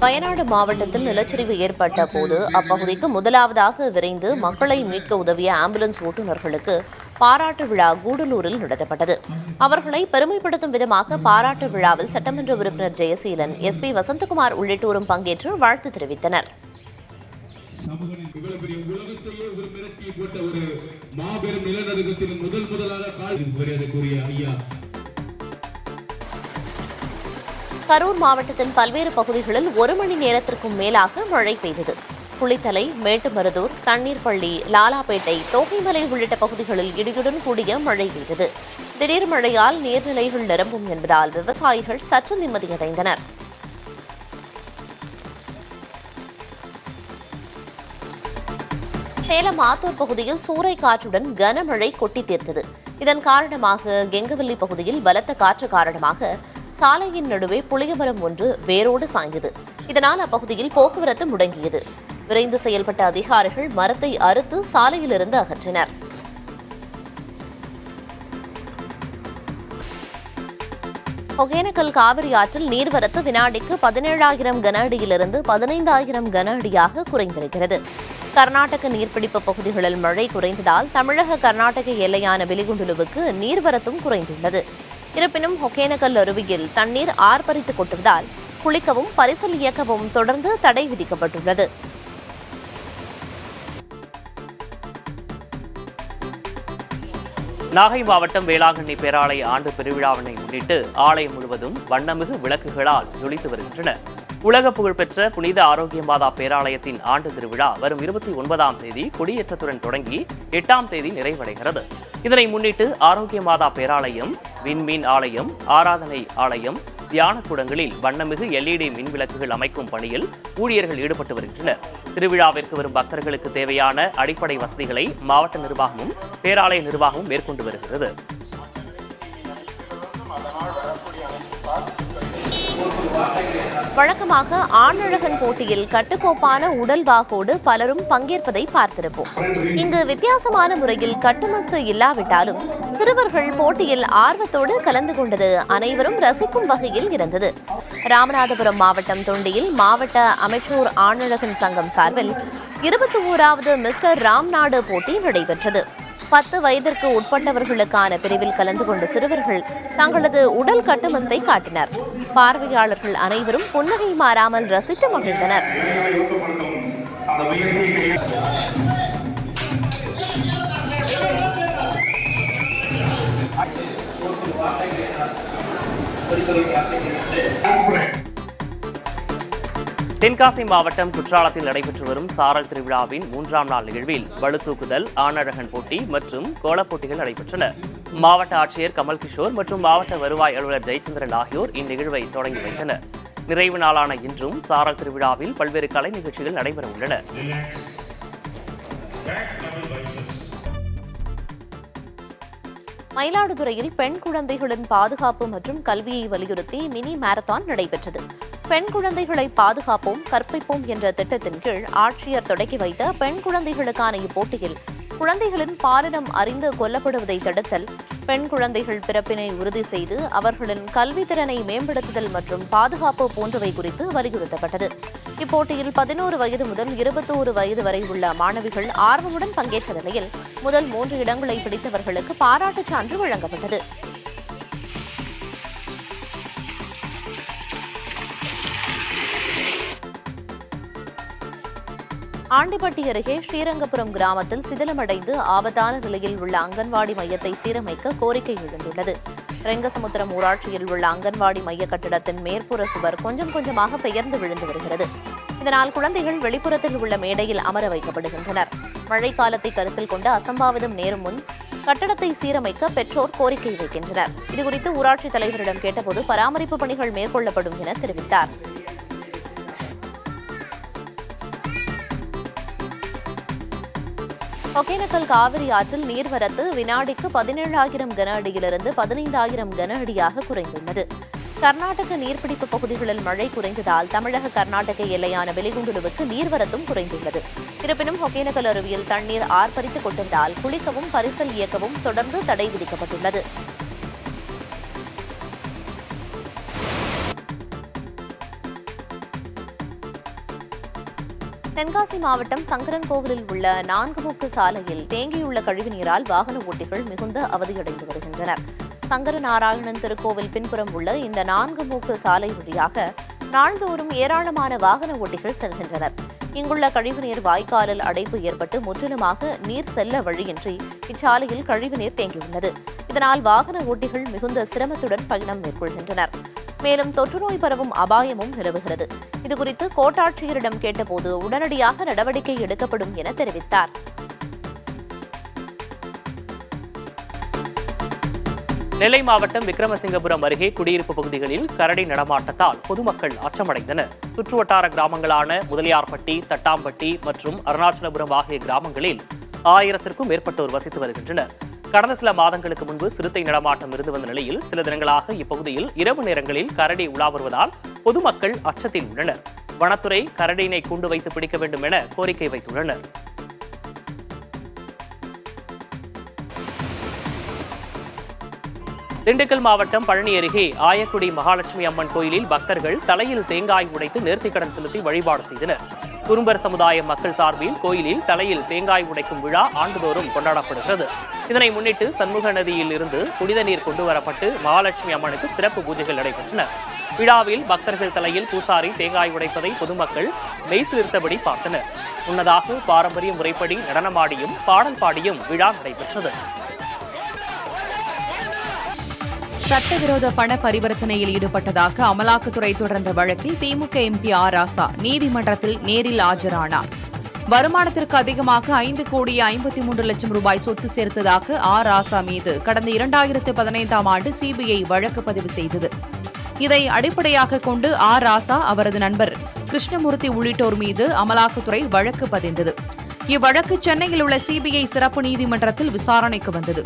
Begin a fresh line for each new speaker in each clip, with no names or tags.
வயநாடு மாவட்டத்தில் நிலச்சரிவு ஏற்பட்ட போது அப்பகுதிக்கு முதலாவதாக விரைந்து மக்களை மீட்க உதவிய ஆம்புலன்ஸ் ஓட்டுநர்களுக்கு பாராட்டு விழா கூடலூரில் நடத்தப்பட்டது. அவர்களை பெருமைப்படுத்தும் விதமாக பாராட்டு விழாவில் சட்டமன்ற உறுப்பினர் ஜெயசீலன், எஸ்பி வசந்தகுமார் உள்ளிட்டோரும் பங்கேற்று வாழ்த்து தெரிவித்தனர். கரூர் மாவட்டத்தின் பல்வேறு பகுதிகளில் 1 மணி நேரத்திற்கும் மேலாக மழை பெய்தது. குளித்தலை, மேட்டுமருதூர், தண்ணீர்பள்ளி, லாலாப்பேட்டை, தோகைமலை உள்ளிட்ட பகுதிகளில் இடியுடன் கூடிய மழை பெய்தது. திடீர் மழையால் நீர்நிலைகள் நிரம்பும் என்பதால் விவசாயிகள் சற்று நிம்மதியடைந்தனர். சேலம் ஆத்தூர் பகுதியில் சூறைக்காற்றுடன் கனமழை கொட்டி தீர்த்தது. இதன் காரணமாக கெங்கவல்லி பகுதியில் பலத்த காற்று காரணமாக சாலையின் நடுவே புளியமரம் ஒன்று வேரோடு சாய்ந்தது. இதனால் அப்பகுதியில் போக்குவரத்து முடங்கியது. விரைந்து செயல்பட்ட அதிகாரிகள் மரத்தை அறுத்து சாலையிலிருந்து அகற்றினர். ஒகேனக்கல் காவிரி ஆற்றில் நீர்வரத்து வினாடிக்கு 17,000 கன அடியிலிருந்து 15,000 கன அடியாக குறைந்திருக்கிறது. கர்நாடக நீர்பிடிப்பு பகுதிகளில் மழை குறைந்ததால் தமிழக கர்நாடக எல்லையான வெலிகுண்டுலுவுக்கு நீர்வரத்தும் குறைந்துள்ளது. இருப்பினும் ஒகேனக்கல் அருவியில் தண்ணீர் ஆர்ப்பரித்து கொட்டுவதால் குளிக்கவும் பரிசல் இயக்கவும் தொடர்ந்து தடை விதிக்கப்பட்டுள்ளது.
நாகை மாவட்டம் வேளாங்கண்ணி பேராலய ஆண்டு பெருவிழாவினை முன்னிட்டு ஆலயம் முழுவதும் வண்ணமிகு விளக்குகளால் ஜொலித்து வருகின்றன. உலக புகழ்பெற்ற புனித ஆரோக்கிய மாதா பேராலயத்தின் ஆண்டு திருவிழா வரும் 29ஆம் தேதி கொடியேற்றத்துடன் தொடங்கி 8ஆம் தேதி நிறைவடைகிறது. இதனை முன்னிட்டு ஆரோக்கிய மாதா பேராலயம், விண்மீன் ஆலயம், ஆராதனை ஆலயம், தியான கூடங்களில் வண்ணமிகு LED மின் விளக்குகள் அமைக்கும் பணியில் ஊழியர்கள் ஈடுபட்டு வருகின்றனர். திருவிழாவிற்கு வரும் பக்தர்களுக்கு தேவையான அடிப்படை வசதிகளை மாவட்ட நிர்வாகமும் பேராலய நிர்வாகமும் மேற்கொண்டு வருகிறது.
வழக்கமாக ஆணழகன் போட்டியில் கட்டுக்கோப்பான உடல்வாகோடு பலரும் பங்கேற்பதை பார்த்திருப்போம். இங்கு வித்தியாசமான முறையில் கட்டுமஸ்து இல்லாவிட்டாலும் சிறுவர்கள் போட்டியில் ஆர்வத்தோடு கலந்து கொண்டது அனைவரும் ரசிக்கும் வகையில் இருந்தது. ராமநாதபுரம் மாவட்டம் தொண்டியில் மாவட்ட அமைச்சூர் ஆணழகன் சங்கம் சார்பில் 21வது மிஸ்டர் ராம்நாடு போட்டி நடைபெற்றது. 10 வயதிற்கு உட்பட்டவர்களுக்கான பிரிவில் கலந்து கொண்ட சிறுவர்கள் தங்களது உடல் கட்டுமஸ்தை காட்டினர். பார்வையாளர்கள் அனைவரும் புன்னகை மாறாமல் ரசித்து மகிழ்ந்தனர்.
தென்காசி மாவட்டம் குற்றாலத்தில் நடைபெற்று வரும் சாரல் திருவிழாவின் 3ஆம் நாள் நிகழ்வில் பளுதூக்குதல், ஆணழகன் போட்டி மற்றும் கோலப் போட்டிகள் நடைபெற்றன. மாவட்ட ஆட்சியர் கமல் கிஷோர் மற்றும் மாவட்ட வருவாய் அலுவலர் ஜெயச்சந்திரன் ஆகியோர் இந்நிகழ்வை தொடங்கி வைத்தனர். நிறைவு நாளான இன்றும் சாரல் திருவிழாவில் பல்வேறு கலை நிகழ்ச்சிகள் நடைபெற உள்ளன.
மயிலாடுதுறையில் பெண் குழந்தைகளின் பாதுகாப்பு மற்றும் கல்வியை வலியுறுத்தி மினி மாரத்தான் நடைபெற்றது. பெண் குழந்தைகளை பாதுகாப்போம், கற்பிப்போம் என்ற திட்டத்தின் கீழ் ஆட்சியர் தொடங்கி வைத்த பெண் குழந்தைகளுக்கான இப்போட்டியில் குழந்தைகளின் பாலினம் அறிந்து கொல்லப்படுவதை தடுத்தல், பெண் குழந்தைகள் பிறப்பினை உறுதி செய்து அவர்களின் கல்வித்திறனை மேம்படுத்துதல் மற்றும் பாதுகாப்பு போன்றவை குறித்து வலியுறுத்தப்பட்டது. இப்போட்டியில் 11 வயது முதல் 21 வயது வரை உள்ள மாணவிகள் ஆர்வமுடன் பங்கேற்ற நிலையில் முதல் 3 இடங்களை பிடித்தவர்களுக்கு பாராட்டுச் சான்று வழங்கப்பட்டது. ஆண்டிப்பட்டி அருகே ஸ்ரீரங்கபுரம் கிராமத்தில் சிதிலமடைந்து ஆபத்தான நிலையில் உள்ள அங்கன்வாடி மையத்தை சீரமைக்க கோரிக்கை எழுந்துள்ளது. ரெங்கசமுத்திரம் ஊராட்சியில் உள்ள அங்கன்வாடி மைய கட்டிடத்தின் மேற்புற சுவர் கொஞ்சம் கொஞ்சமாக பெயர்ந்து விழுந்து வருகிறது. இதனால் குழந்தைகள் வெளிப்புறத்தில் உள்ள மேடையில் அமர வைக்கப்படுகின்றனர். மழை காலத்தை கருத்தில் கொண்டு அசம்பாவிதம் நேரும் முன் கட்டடத்தை சீரமைக்க பெற்றோர் கோரிக்கை வைக்கின்றனர். இதுகுறித்து ஊராட்சி தலைவரிடம் கேட்டபோது பராமரிப்பு பணிகள் மேற்கொள்ளப்படும் என தெரிவித்தார். ஒகேனக்கல் காவிரி ஆற்றில் நீர்வரத்து வினாடிக்கு 17,000 கன அடியிலிருந்து 15,000 கன அடியாக குறைந்துள்ளது. கர்நாடக நீர்பிடிப்பு பகுதிகளில் மழை குறைந்ததால் தமிழக கர்நாடக எல்லையான வெலிகுண்டுலுவுக்கு நீர்வரத்தும் குறைந்துள்ளது. இருப்பினும் ஒகேனக்கல் அருவியில் தண்ணீர் ஆர்ப்பரித்து கொட்டுவதால் குளிக்கவும் பரிசல் இயக்கவும் தொடர்ந்து தடை விதிக்கப்பட்டுள்ளது. தென்காசி மாவட்டம் சங்கரன்கோவிலில் உள்ள 4 முக்கு சாலையில் தேங்கியுள்ள கழிவுநீரால் வாகன ஓட்டிகள் மிகுந்த அவதியடைந்து வருகின்றனர். சங்கரநாராயணன் திருக்கோவில் பின்புறம் உள்ள இந்த 4 முக்கு சாலை வழியாக நாள்தோறும் ஏராளமான வாகன ஓட்டிகள் செல்கின்றனர். இங்குள்ள கழிவுநீர் வாய்க்காலில் அடைப்பு ஏற்பட்டு முற்றிலுமாக நீர் செல்ல வழியின்றி இச்சாலையில் கழிவுநீர் தேங்கியுள்ளது. இதனால் வாகன ஓட்டிகள் மிகுந்த சிரமத்துடன் பயணம் மேற்கொள்கின்றனர். மேலும் தொற்றுநோய் பரவும் அபாயமும் நிலவுகிறது. இதுகுறித்து கோட்டாட்சியரிடம் கேட்டபோது உடனடியாக நடவடிக்கை எடுக்கப்படும் என தெரிவித்தார்.
நெல்லை மாவட்டம் விக்ரமசிங்கபுரம் அருகே குடியிருப்பு பகுதிகளில் கரடி நடமாட்டத்தால் பொதுமக்கள் அச்சமடைந்தனர். சுற்றுவட்டார கிராமங்களான முதலியார்பட்டி, தட்டாம்பட்டி மற்றும் அருணாச்சலபுரம் ஆகிய கிராமங்களில் 1000க்கும் மேற்பட்டோர் வசித்து வருகின்றனர். கடந்த சில மாதங்களுக்கு முன்பு சிறுத்தை நடமாட்டம் இருந்து வந்த நிலையில் சில தினங்களாக இப்பகுதியில் இரவு நேரங்களில் கரடி உலா வருவதால் பொதுமக்கள் அச்சத்தில் உள்ளனர். வனத்துறை கரடியினை கூண்டு வைத்து பிடிக்க வேண்டும் என கோரிக்கை வைத்துள்ளனர். திண்டுக்கல் மாவட்டம் பழனி அருகே ஆயக்குடி மகாலட்சுமி அம்மன் கோயிலில் பக்தர்கள் தலையில் தேங்காய் உடைத்து நேர்த்திக்கடன் செலுத்தி வழிபாடு செய்தனர். குறும்பர் சமுதாய மக்கள் சார்பில் கோயிலில் தலையில் தேங்காய் உடைக்கும் விழா ஆண்டுதோறும் கொண்டாடப்படுகிறது. இதனை முன்னிட்டு சண்முக நதியில் இருந்து புனித நீர் கொண்டுவரப்பட்டு மகாலட்சுமி அம்மனுக்கு சிறப்பு பூஜைகள் நடைபெற்றன. விழாவில் பக்தர்கள் தலையில் பூசாரி தேங்காய் உடைப்பதை பொதுமக்கள் மெய்சிலிர்த்தபடி பார்த்தனர். முன்னதாக பாரம்பரிய முறைப்படி நடனமாடியும் பாடல் பாடியும் விழா நடைபெற்றது.
சட்டவிரோத பண பரிவர்த்தனையில் ஈடுபட்டதாக அமலாக்கத்துறை தொடர்ந்த வழக்கில் திமுக எம்பி ஆர் ராசா நீதிமன்றத்தில் நேரில் ஆஜரானார். வருமானத்திற்கு அதிகமாக 5,53,00,000 ரூபாய் சொத்து சேர்த்ததாக ஆர் ராசா மீது கடந்த 2015ஆம் ஆண்டு சிபிஐ வழக்கு பதிவு செய்தது. இதை அடிப்படையாக கொண்டு ஆர் ராசா, அவரது நண்பர் கிருஷ்ணமூர்த்தி உள்ளிட்டோர் மீது அமலாக்கத்துறை வழக்கு பதிந்தது. இவ்வழக்கு சென்னையில் உள்ள சிபிஐ சிறப்பு நீதிமன்றத்தில் விசாரணைக்கு வந்தது.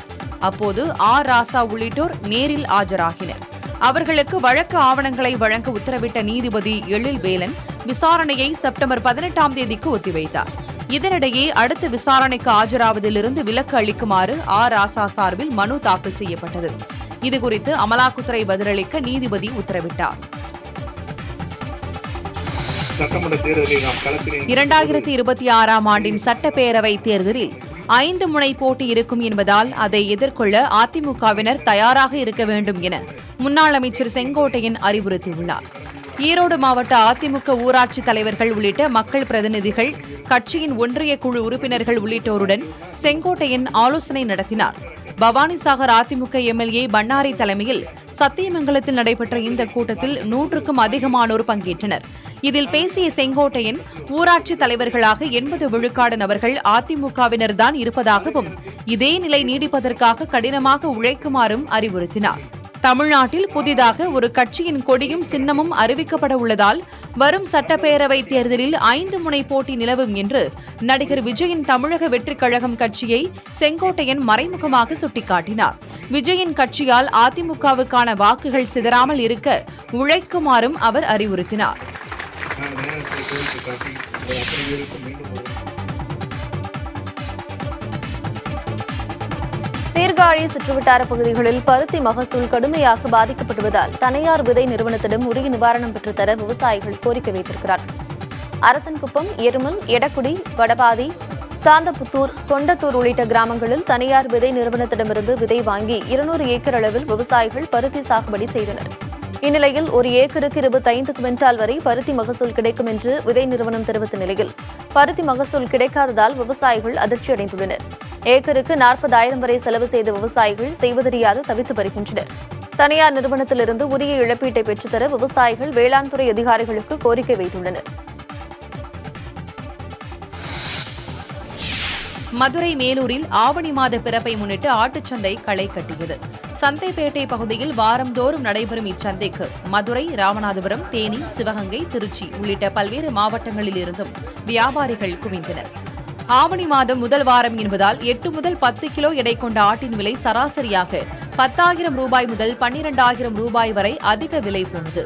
அப்போது ஆர் ராசா உள்ளிட்டோர் நேரில் ஆஜராகினர். அவர்களுக்கு வழக்கு ஆவணங்களை வழங்க உத்தரவிட்ட நீதிபதி எழில் வேலன் விசாரணையை செப்டம்பர் 18ஆம் தேதிக்கு ஒத்திவைத்தார். இதனிடையே அடுத்த விசாரணைக்கு ஆஜராவதிலிருந்து விலக்கு அளிக்குமாறு ஆர் ராசா சார்பில் மனு தாக்கல் செய்யப்பட்டது. இதுகுறித்து அமலாக்கத்துறை பதிலளிக்க நீதிபதி உத்தரவிட்டார். 2026ஆம் ஆண்டின் சட்டப்பேரவை தேர்தலில் 5 முனை போட்டி இருக்கும் என்பதால் அதை எதிர்கொள்ள அதிமுகவினர் தயாராக இருக்க வேண்டும் என முன்னாள் அமைச்சர் செங்கோட்டையன் அறிவுறுத்தியுள்ளார். ஈரோடு மாவட்ட அதிமுக ஊராட்சி தலைவர்கள் உள்ளிட்ட மக்கள் பிரதிநிதிகள், கட்சியின் ஒன்றிய குழு உறுப்பினர்கள் உள்ளிட்டோருடன் செங்கோட்டையன் ஆலோசனை நடத்தினார். பவானிசாகர் அதிமுக எம்எல்ஏ பன்னாரி தலைமையில் சத்தியமங்கலத்தில் நடைபெற்ற இந்த கூட்டத்தில் 100க்கும் அதிகமானோர் பங்கேற்றனர். இதில் பேசிய செங்கோட்டையன், ஊராட்சி தலைவர்களாக 80 விழுக்காடு நபர்கள் அதிமுகவினர்தான் இருப்பதாகவும் இதே நிலை நீடிப்பதற்காக கடினமாக உழைக்குமாறும் அறிவுறுத்தினார். தமிழ்நாட்டில் புதிதாக ஒரு கட்சியின் கொடியும் சின்னமும் அறிவிக்கப்பட உள்ளதால் வரும் சட்டப்பேரவை தேர்தலில் 5 முனை போட்டி நிலவும் என்று நடிகர் விஜயின் தமிழக வெற்றிக் கழகம் கட்சியை செங்கோட்டையன் மறைமுகமாக சுட்டிக்காட்டினார். விஜயின் கட்சியால் அதிமுகவுக்கான வாக்குகள் சிதறாமல் இருக்க உழைக்குமாறும் அவர் அறிவுறுத்தினார்.
சீர்காழி சுற்றுவட்டார பகுதிகளில் பருத்தி மகசூல் கடுமையாக பாதிக்கப்படுவதால் தனியார் விதை நிறுவனத்திடம் உரிய நிவாரணம் பெற்றுத்தர விவசாயிகள் கோரிக்கை வைத்திருக்கிறார்கள். அரசன்குப்பம், எருமல், எடக்குடி, வடபாதி, சாந்தபுத்தூர், கொண்டத்தூர் உள்ளிட்ட கிராமங்களில் தனியார் விதை நிறுவனத்திடமிருந்து விதை வாங்கி 200 ஏக்கர் அளவில் விவசாயிகள் பருத்தி சாகுபடி செய்தனர். இந்நிலையில் ஒரு ஏக்கருக்கு 25 குவிண்டால் வரை பருத்தி மகசூல் கிடைக்கும் என்று விதை நிறுவனம் தெரிவித்த நிலையில் பருத்தி மகசூல் கிடைக்காததால் விவசாயிகள் அதிர்ச்சியடைந்துள்ளனர். ஏக்கருக்கு 40,000 வரை செலவு செய்த விவசாயிகள் செய்வதறியாது தவித்து வருகின்றனர். தனியார் நிறுவனத்திலிருந்து உரிய இழப்பீட்டை பெற்றுத்தர விவசாயிகள் வேளாண் துறை அதிகாரிகளுக்கு கோரிக்கை வைத்துள்ளனர்.
மதுரை மேலூரில் ஆவணி மாத பிறப்பை முன்னிட்டு ஆட்டுச்சந்தை களை கட்டியது. சந்தைப்பேட்டை பகுதியில் வாரந்தோறும் நடைபெறும் இச்சந்தைக்கு மதுரை, ராமநாதபுரம், தேனி, சிவகங்கை, திருச்சி உள்ளிட்ட பல்வேறு மாவட்டங்களில் இருந்தும் வியாபாரிகள் குவிந்தனர். ஆவணி மாதம் முதல் வாரம் என்பதால் 8 முதல் 10 கிலோ எடை கொண்ட ஆட்டின் விலை சராசரியாக 10,000 ரூபாய் முதல் 12,000 ரூபாய் வரை அதிக விலை போனது.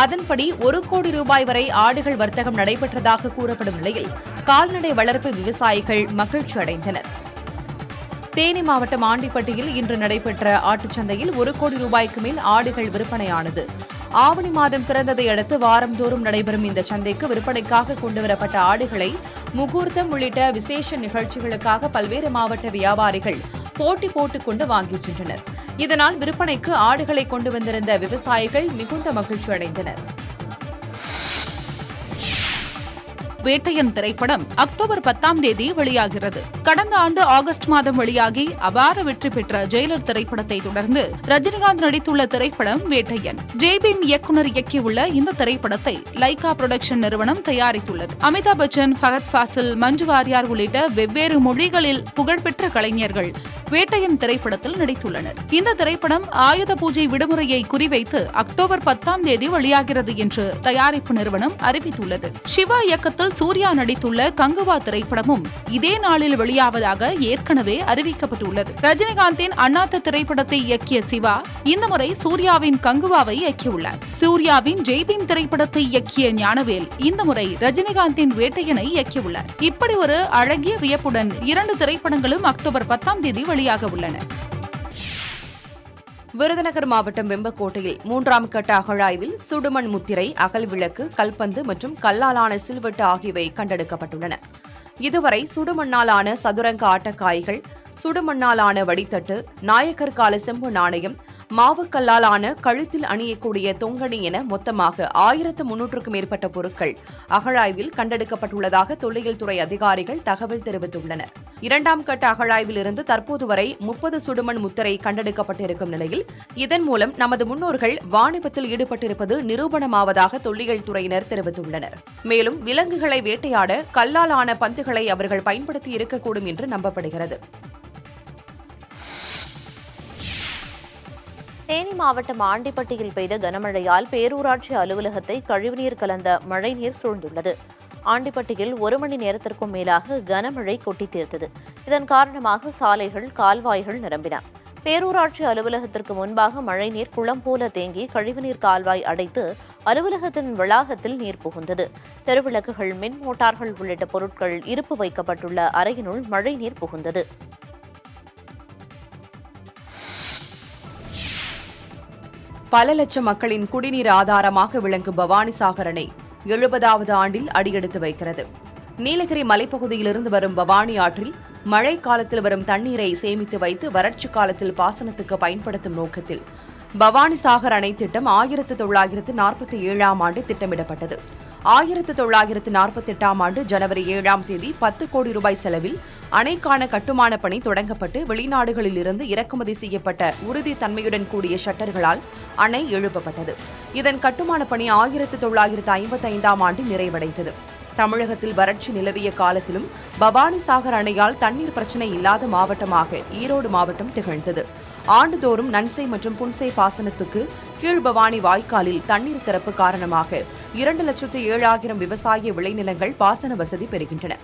அதன்படி 1 கோடி ரூபாய் வரை ஆடுகள் வர்த்தகம் நடைபெற்றதாக கூறப்படும் நிலையில் கால்நடை வளர்ப்பு விவசாயிகள் மகிழ்ச்சி அடைந்தனர். தேனி மாவட்டம் ஆண்டிப்பட்டியில் இன்று நடைபெற்ற ஆட்டுச்சந்தையில் 1 கோடி ரூபாய்க்கு மேல் ஆடுகள் விற்பனையானது. ஆவணி மாதம் பிறந்ததை அடுத்து வாரந்தோறும் நடைபெறும் இந்த சந்தைக்கு விற்பனைக்காக கொண்டுவரப்பட்ட ஆடுகளை முகூர்த்தம் உள்ளிட்ட விசேஷ நிகழ்ச்சிகளுக்காக பல்வேறு மாவட்ட வியாபாரிகள் போட்டி போட்டுக் கொண்டு வாங்கிச் சென்றனர். இதனால் விற்பனைக்கு ஆடுகளை கொண்டு வந்திருந்த விவசாயிகள் மிகுந்த மகிழ்ச்சி அடைந்தனர்.
வேட்டையன் திரைப்படம் அக்டோபர் 10ஆம் தேதி வெளியாகிறது. கடந்த ஆண்டு ஆகஸ்ட் மாதம் வெளியாகி அபார வெற்றி பெற்ற ஜெயிலர் திரைப்படத்தை தொடர்ந்து ரஜினிகாந்த் நடித்துள்ள திரைப்படம் வேட்டையன். ஜெய்பீம் இயக்குனர் இயக்கியுள்ள இந்த திரைப்படத்தை லைகா புரொடக்ஷன் நிறுவனம் தயாரித்துள்ளது. அமிதாப் பச்சன், ஃபஹத் ஃபாசில், மஞ்சு வாரியார் உள்ளிட்ட வெவ்வேறு மொழிகளில் புகழ்பெற்ற கலைஞர்கள் வேட்டையன் திரைப்படத்தில் நடித்துள்ளனர். இந்த திரைப்படம் ஆயுத பூஜை விடுமுறையை குறிவைத்து அக்டோபர் 10ஆம் தேதி வெளியாகிறது என்று தயாரிப்பு நிறுவனம் அறிவித்துள்ளது. சிவா இயக்கத்தில் சூர்யா நடித்துள்ள கங்குவா திரைப்படமும் இதே நாளில் வெளியாவதாக ஏற்கனவே அறிவிக்கப்பட்டுள்ளது. ரஜினிகாந்தின் அண்ணாத்த திரைப்படத்தை இயக்கிய சிவா இந்த முறை சூர்யாவின் கங்குவாவை இயக்கியுள்ளார். சூர்யாவின் ஜெய்பீம் திரைப்படத்தை இயக்கிய ஞானவேல் இந்த முறை ரஜினிகாந்தின் வேட்டையனை இயக்கியுள்ளார். இப்படி ஒரு அழகிய வியப்புடன் 2 திரைப்படங்களும் அக்டோபர் 10ஆம் தேதி வெளியாக உள்ளன.
விருதுநகர் மாவட்டம் வெம்பக்கோட்டையில் 3ஆம் கட்ட அகழாய்வில் சுடுமண் முத்திரை, அகல் விளக்கு, கல்பந்து மற்றும் கல்லாலான சில்வெட்டு ஆகியவை கண்டெடுக்கப்பட்டுள்ளன. இதுவரை சுடுமண்ணாலான சதுரங்க ஆட்டக்காய்கள், சுடுமண்ணாலான வடித்தட்டு, நாயக்கர் கால செம்பு நாணயம், மாவுக்கல்லாலான கழுத்தில் அணியக்கூடிய தொங்கணி என மொத்தமாக 1300க்கும் மேற்பட்ட பொருட்கள் அகழாய்வில் கண்டெடுக்கப்பட்டுள்ளதாக தொல்லியல் துறை அதிகாரிகள் தகவல் தெரிவித்துள்ளனர். 2ஆம் கட்ட அகழாய்வில் இருந்து தற்போது வரை 30 சுடுமண் முத்திரை கண்டெடுக்கப்பட்டிருக்கும் நிலையில் இதன் மூலம் நமது முன்னோர்கள் வாணிபத்தில் ஈடுபட்டிருப்பது நிரூபணமாவதாக தொல்லியல் துறையினர் தெரிவித்துள்ளனர். மேலும் விலங்குகளை வேட்டையாட கல்லாலான பந்துகளை அவர்கள் பயன்படுத்தி இருக்கக்கூடும் என்று நம்பப்படுகிறது.
தேனி மாவட்டம் ஆண்டிப்பட்டியில் பெய்த கனமழையால் பேரூராட்சி அலுவலகத்தை கழிவுநீர் கலந்த மழைநீர் சூழ்ந்துள்ளது. ஆண்டிப்பட்டியில் 1 மணி நேரத்திற்கும் மேலாக கனமழை கொட்டி தீர்த்தது. இதன் காரணமாக சாலைகள், கால்வாய்கள் நிரம்பின. பேரூராட்சி அலுவலகத்திற்கு முன்பாக மழைநீர் குளம் போல தேங்கி கழிவுநீர் கால்வாய் அடைத்து அலுவலகத்தின் வளாகத்தில் நீர் புகுந்தது. தெருவிளக்குகள், மின் மோட்டார்கள் உள்ளிட்ட பொருட்கள் இருப்பு வைக்கப்பட்டுள்ள அறையினுள் மழைநீர் புகுந்தது.
பல லட்சம் மக்களின் குடிநீர் ஆதாரமாக விளங்கும் பவானிசாகர் அணை 70வது ஆண்டில் அடியெடுத்து வைக்கிறது. நீலகிரி மலைப்பகுதியிலிருந்து வரும் பவானி ஆற்றில் மழை காலத்தில் வரும் தண்ணீரை சேமித்து வைத்து வறட்சி காலத்தில் பாசனத்துக்கு பயன்படுத்தும் நோக்கத்தில் பவானிசாகர் அணை திட்டம் 1947ஆம் ஆண்டு திட்டமிடப்பட்டது. 1948ஆம் ஆண்டு ஜனவரி 7ஆம் தேதி 10 கோடி ரூபாய் செலவில் அணைக்கான கட்டுமான பணி தொடங்கப்பட்டு வெளிநாடுகளில் இருந்து இறக்குமதி செய்யப்பட்ட உறுதித்தன்மையுடன் கூடிய ஷட்டர்களால் அணை எழுப்பப்பட்டது. இதன் கட்டுமான பணி 1955ஆம் ஆண்டு நிறைவடைந்தது. தமிழகத்தில் வறட்சி நிலவிய காலத்திலும் பவானிசாகர் அணையால் தண்ணீர் பிரச்சினை இல்லாத மாவட்டமாக ஈரோடு மாவட்டம் திகழ்ந்தது. ஆண்டுதோறும் நன்சை மற்றும் புன்சை பாசனத்துக்கு கீழ்பவானி வாய்க்காலில் தண்ணீர் திறப்பு காரணமாக 2,07,000 விவசாய விளைநிலங்கள் பாசன வசதி பெறுகின்றன.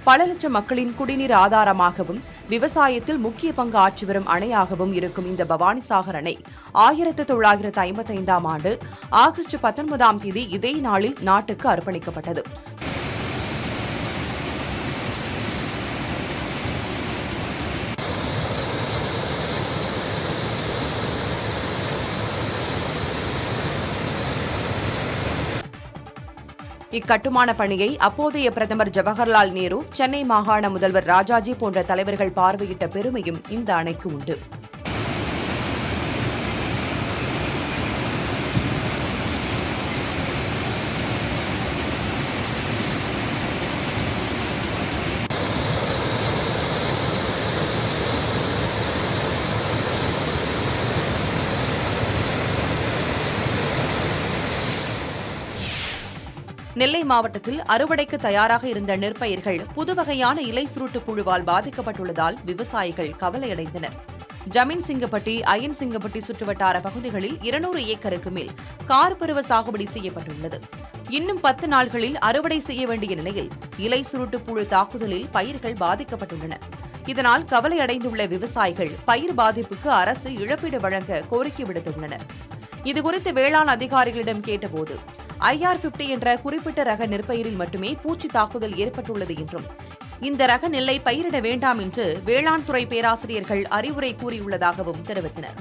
பல லட்சம் மக்களின் குடிநீர் ஆதாரமாகவும் விவசாயத்தில் முக்கிய பங்கு ஆற்றி வரும் அணையாகவும் இருக்கும் இந்த பவானிசாகர் அணை 1955ஆம் ஆண்டு ஆகஸ்ட் 19ஆம் தேதி இதே நாளில் நாட்டுக்கு அர்ப்பணிக்கப்பட்டது. இக்கட்டுமான பணியை அப்போதைய பிரதமர் ஜவஹர்லால் நேரு, சென்னை மாகாண முதல்வர் ராஜாஜி போன்ற தலைவர்கள் பார்வையிட்ட பெருமையும் இந்த அணைக்கு உண்டு. நெல்லை மாவட்டத்தில் அறுவடைக்கு தயாராக இருந்த நெற்பயிர்கள் புதுவகையான இலை சுருட்டு புழுவால் பாதிக்கப்பட்டுள்ளதால் விவசாயிகள் கவலையடைந்தனர். ஜமீன் சிங்கப்பட்டி, அயன் சிங்கப்பட்டி சுற்றுவட்டார பகுதிகளில் 200 ஏக்கருக்கு மேல் கார்பருவ சாகுபடி செய்யப்பட்டுள்ளது. இன்னும் 10 நாள்களில் அறுவடை செய்ய வேண்டிய நிலையில் இலை சுருட்டு புழு தாக்குதலில் பயிர்கள் பாதிக்கப்பட்டுள்ளன. இதனால் கவலையடைந்துள்ள விவசாயிகள் பயிர் பாதிப்புக்கு அரசு இழப்பீடு வழங்க கோரிக்கை விடுத்துள்ளனர். இதுகுறித்து வேளாண் அதிகாரிகளிடம் கேட்டபோது IR50 என்ற குறிப்பிட்ட ரக நெற்பயிரில் மட்டுமே பூச்சி தாக்குதல் ஏற்பட்டுள்ளது என்றும் இந்த ரக நெல்லை பயிரிட வேண்டாம் என்று வேளாண் துறை பேராசிரியர்கள் அறிவுரை கூறியுள்ளதாகவும் தெரிவித்தனர்.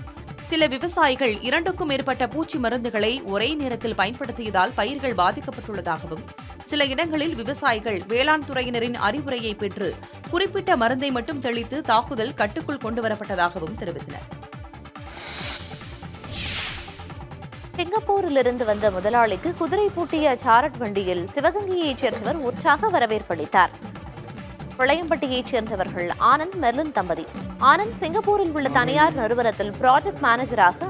சில விவசாயிகள் 2க்கும் மேற்பட்ட பூச்சி மருந்துகளை ஒரே நேரத்தில் பயன்படுத்தியதால் பயிர்கள் பாதிக்கப்பட்டுள்ளதாகவும், சில இடங்களில் விவசாயிகள் வேளாண் துறையினரின் அறிவுரையை பெற்று குறிப்பிட்ட மருந்தை மட்டும் தெளித்து தாக்குதல் கட்டுக்குள் கொண்டுவரப்பட்டதாகவும் தெரிவித்தனர்.
சிங்கப்பூரிலிருந்து வந்த முதலாளிக்கு குதிரை பூட்டிய சாரட் வண்டியில் சிவகங்கையைச் சேர்ந்தவர் உற்சாக வரவேற்பளித்தார். விளையம்பட்டியைச் சேர்ந்தவர்கள் ஆனந்த் மெர்லின் தம்பதி. ஆனந்த் சிங்கப்பூரில் உள்ள தனியார் நிறுவனத்தில் ப்ராஜெக்ட் மேனேஜராக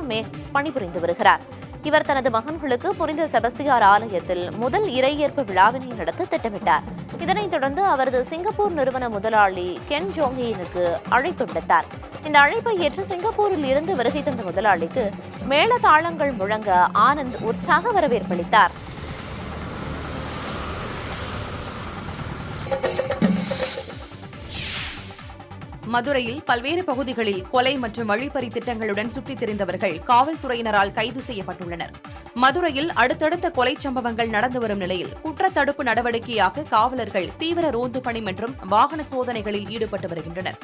பணிபுரிந்து வருகிறார். இவர் தனது மகன்களுக்கு புனித செபஸ்தியார் ஆலயத்தில் முதல் இறையேற்பு விழாவினை நடத்த திட்டமிட்டார். இதனைத் தொடர்ந்து அவரது சிங்கப்பூர் நிறுவன முதலாளி கென் ஜோங்கேனுக்கு அழைப்பு விடுத்தார். இந்த அழைப்பை ஏற்று சிங்கப்பூரில் இருந்து வருகை தந்த முதலாளிக்கு மேள தாளங்கள் முழங்க ஆனந்த் உற்சாக வரவேற்பளித்தார்.
மதுரையில் பல்வேறு பகுதிகளில் கொலை மற்றும் வழிப்பறி திட்டங்களுடன் சுற்றித் திரிந்தவர்கள் காவல்துறையினரால் கைது செய்யப்பட்டுள்ளனர். மதுரையில் அடுத்தடுத்த கொலை சம்பவங்கள் நடந்து வரும் நிலையில் குற்றத்தடுப்பு நடவடிக்கையாக காவலர்கள் தீவிர ரோந்து பணி மற்றும் வாகன சோதனைகளில் ஈடுபட்டு வருகின்றனர்.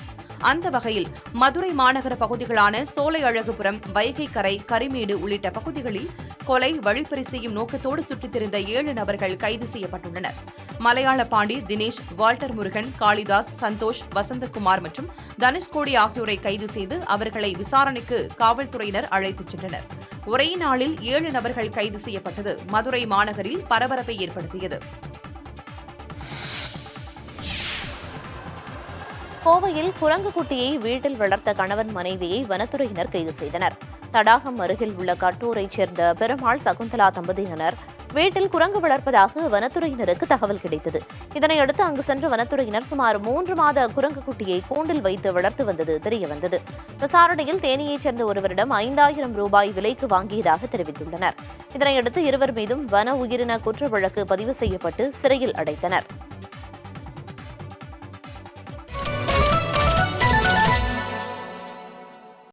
அந்த வகையில் மதுரை மாநகர பகுதிகளான சோலை அழகுபுரம், வைகை கரை, கரிமேடு உள்ளிட்ட பகுதிகளில் கொலை, வழிப்பறி செய்யும் நோக்கத்தோடு சுற்றித் திரிந்த 7 நபர்கள் கைது செய்யப்பட்டுள்ளனர். மலையாள பாண்டி, தினேஷ், வால்டர் முருகன், காளிதாஸ், சந்தோஷ், வசந்தகுமார் மற்றும் தனுஷ்கோடி ஆகியோரை கைது செய்து அவர்களை விசாரணைக்கு காவல்துறையினர் அழைத்துச் சென்றனர். ஒரே நாளில் 7 நபர்கள் கைது செய்யப்பட்டது மதுரை மாநகரில் பரபரப்பை ஏற்படுத்தியது.
கோவையில் குரங்கு குட்டியை வீட்டில் வளர்த்த கணவன் மனைவியை வனத்துறையினர் கைது செய்தனர். தடாகம் அருகில் உள்ள கட்டூரைச் சேர்ந்த பெருமாள், சகுந்தலா தம்பதியினர் வீட்டில் குரங்கு வளர்ப்பதாக வனத்துறையினருக்கு தகவல் கிடைத்தது. இதனையடுத்து அங்கு சென்ற வனத்துறையினர் சுமார் 3 மாத குரங்கு குட்டியை கூண்டில் வைத்து வளர்த்து வந்தது தெரியவந்தது. விசாரணையில் தேனியைச் சேர்ந்த ஒருவரிடம் 5000 ரூபாய் விலைக்கு வாங்கியதாக தெரிவித்துள்ளனர். இதனையடுத்து இருவர் மீதும் வன உயிரின குற்ற வழக்கு பதிவு செய்யப்பட்டு சிறையில் அடைத்தனர்.